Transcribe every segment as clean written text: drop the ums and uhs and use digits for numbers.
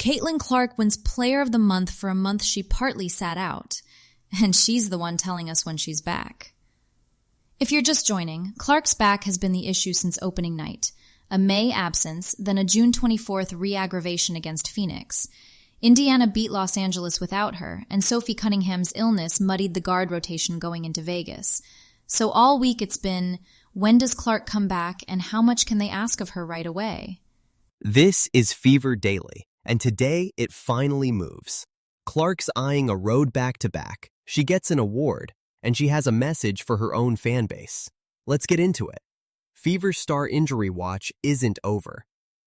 Caitlin Clark wins Player of the Month for a month she partly sat out. And she's the one telling us when she's back. If you're just joining, Clark's back has been the issue since opening night. A May absence, then a June 24th re-aggravation against Phoenix. Indiana beat Los Angeles without her, and Sophie Cunningham's illness muddied the guard rotation going into Vegas. So all week it's been, when does Clark come back and how much can they ask of her right away? This is Fever Daily, and today it finally moves. Clark's eyeing a road back-to-back. She gets an award, and she has a message for her own fan base. Let's get into it. Fever Star Injury Watch isn't over.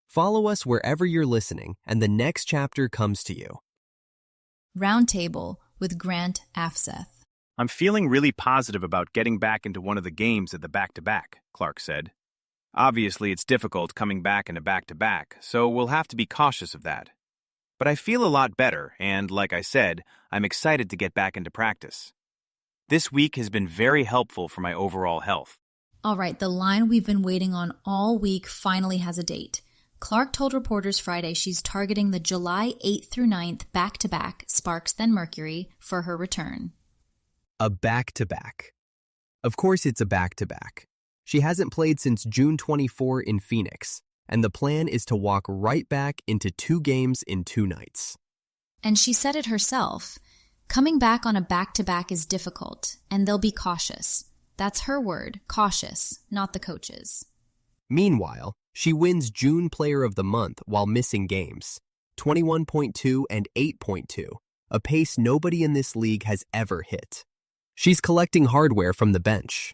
Follow us wherever you're listening, and the next chapter comes to you. Roundtable with Grant Afseth. I'm feeling really positive about getting back into one of the games at the back-to-back, Clark said. Obviously, it's difficult coming back in a back-to-back, so we'll have to be cautious of that. But I feel a lot better, and like I said, I'm excited to get back into practice. This week has been very helpful for my overall health. All right, the line we've been waiting on all week finally has a date. Clark told reporters Friday she's targeting the July 8th through 9th back-to-back Sparks then Mercury for her return. A back-to-back. Of course it's a back-to-back. She hasn't played since June 24 in Phoenix, and the plan is to walk right back into 2 games in 2 nights. And she said it herself. Coming back on a back-to-back is difficult, and they'll be cautious. That's her word, cautious, not the coach's. Meanwhile, she wins June Player of the Month while missing games, 21.2 and 8.2, a pace nobody in this league has ever hit. She's collecting hardware from the bench.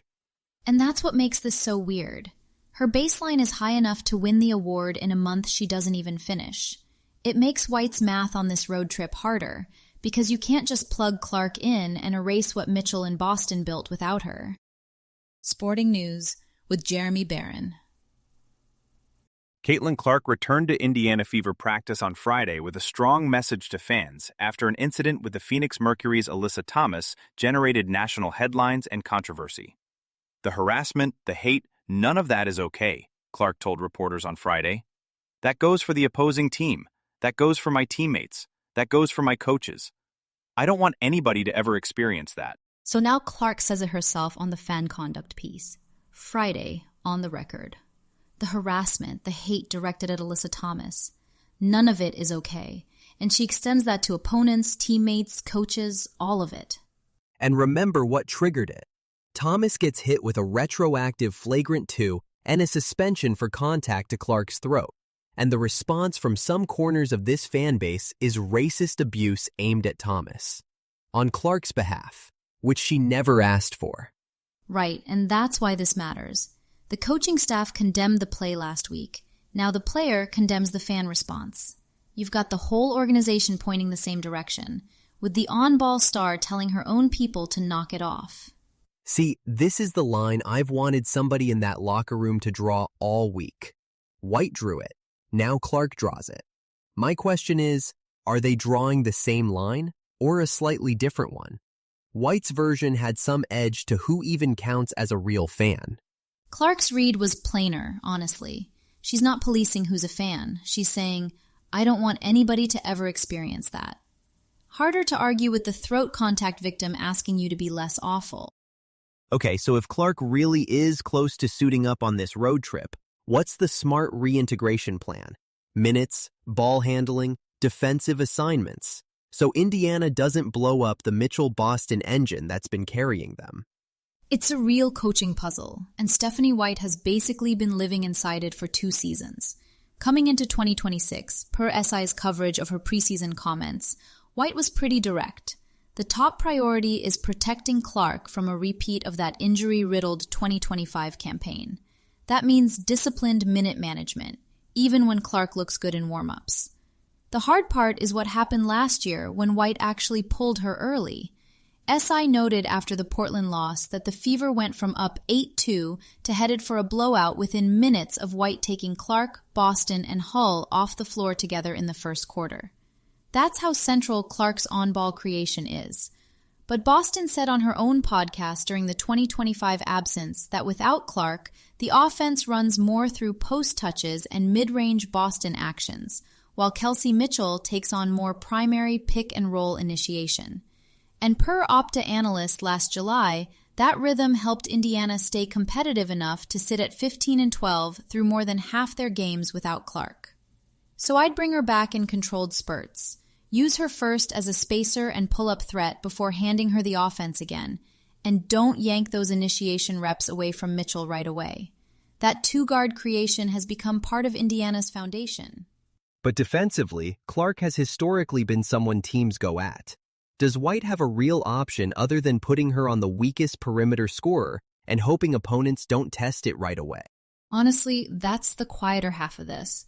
And that's what makes this so weird. Her baseline is high enough to win the award in a month she doesn't even finish. It makes White's math on this road trip harder, because you can't just plug Clark in and erase what Mitchell and Boston built without her. Sporting News with Jeremy Barron. Caitlin Clark returned to Indiana Fever practice on Friday with a strong message to fans after an incident with the Phoenix Mercury's Alyssa Thomas generated national headlines and controversy. The harassment, the hate, none of that is okay, Clark told reporters on Friday. That goes for the opposing team. That goes for my teammates. That goes for my coaches. I don't want anybody to ever experience that. So now Clark says it herself on the fan conduct piece. Friday, on the record. The harassment, the hate directed at Alyssa Thomas. None of it is okay. And she extends that to opponents, teammates, coaches, all of it. And remember what triggered it. Thomas gets hit with a retroactive flagrant 2 and a suspension for contact to Clark's throat. And the response from some corners of this fan base is racist abuse aimed at Thomas. On Clark's behalf, which she never asked for. Right, and that's why this matters. The coaching staff condemned the play last week. Now the player condemns the fan response. You've got the whole organization pointing the same direction, with the on-ball star telling her own people to knock it off. See, this is the line I've wanted somebody in that locker room to draw all week. White drew it. Now Clark draws it. My question is, are they drawing the same line or a slightly different one? White's version had some edge to who even counts as a real fan. Clark's read was plainer, honestly. She's not policing who's a fan. She's saying, I don't want anybody to ever experience that. Harder to argue with the throat contact victim asking you to be less awful. Okay, so if Clark really is close to suiting up on this road trip, what's the smart reintegration plan? Minutes, ball handling, defensive assignments. So Indiana doesn't blow up the Mitchell-Boston engine that's been carrying them. It's a real coaching puzzle, and Stephanie White has basically been living inside it for 2 seasons. Coming into 2026, per SI's coverage of her preseason comments, White was pretty direct. The top priority is protecting Clark from a repeat of that injury-riddled 2025 campaign. That means disciplined minute management, even when Clark looks good in warm-ups. The hard part is what happened last year when White actually pulled her early. SI noted after the Portland loss that the Fever went from up 8-2 to headed for a blowout within minutes of White taking Clark, Boston, and Hull off the floor together in the first quarter. That's how central Clark's on-ball creation is. But Boston said on her own podcast during the 2025 absence that without Clark, the offense runs more through post touches and mid-range Boston actions, while Kelsey Mitchell takes on more primary pick-and-roll initiation. And per Opta analyst last July, that rhythm helped Indiana stay competitive enough to sit at 15-12 through more than half their games without Clark. So I'd bring her back in controlled spurts. Use her first as a spacer and pull-up threat before handing her the offense again, and don't yank those initiation reps away from Mitchell right away. That two-guard creation has become part of Indiana's foundation. But defensively, Clark has historically been someone teams go at. Does White have a real option other than putting her on the weakest perimeter scorer and hoping opponents don't test it right away? Honestly, that's the quieter half of this.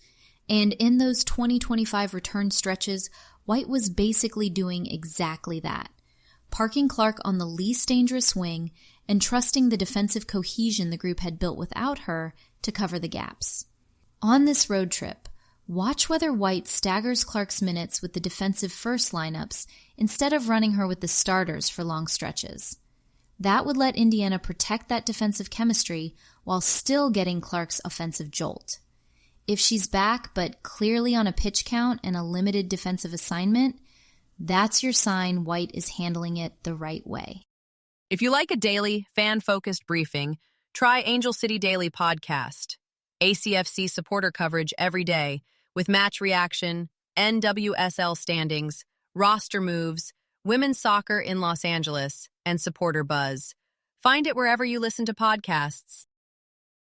And in those 20-25 return stretches, White was basically doing exactly that. Parking Clark on the least dangerous wing and trusting the defensive cohesion the group had built without her to cover the gaps. On this road trip, watch whether White staggers Clark's minutes with the defensive first lineups instead of running her with the starters for long stretches. That would let Indiana protect that defensive chemistry while still getting Clark's offensive jolt. If she's back but clearly on a pitch count and a limited defensive assignment, that's your sign White is handling it the right way. If you like a daily, fan-focused briefing, try Angel City Daily Podcast. ACFC supporter coverage every day with match reaction, NWSL standings, roster moves, women's soccer in Los Angeles, and supporter buzz. Find it wherever you listen to podcasts.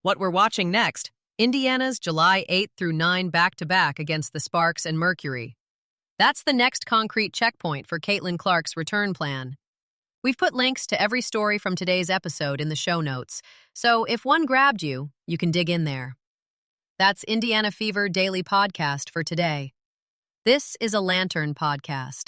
What we're watching next, Indiana's July 8 through 9 back-to-back against the Sparks and Mercury. That's the next concrete checkpoint for Caitlin Clark's return plan. We've put links to every story from today's episode in the show notes, so if one grabbed you, you can dig in there. That's Indiana Fever Daily Podcast for today. This is a Lantern podcast.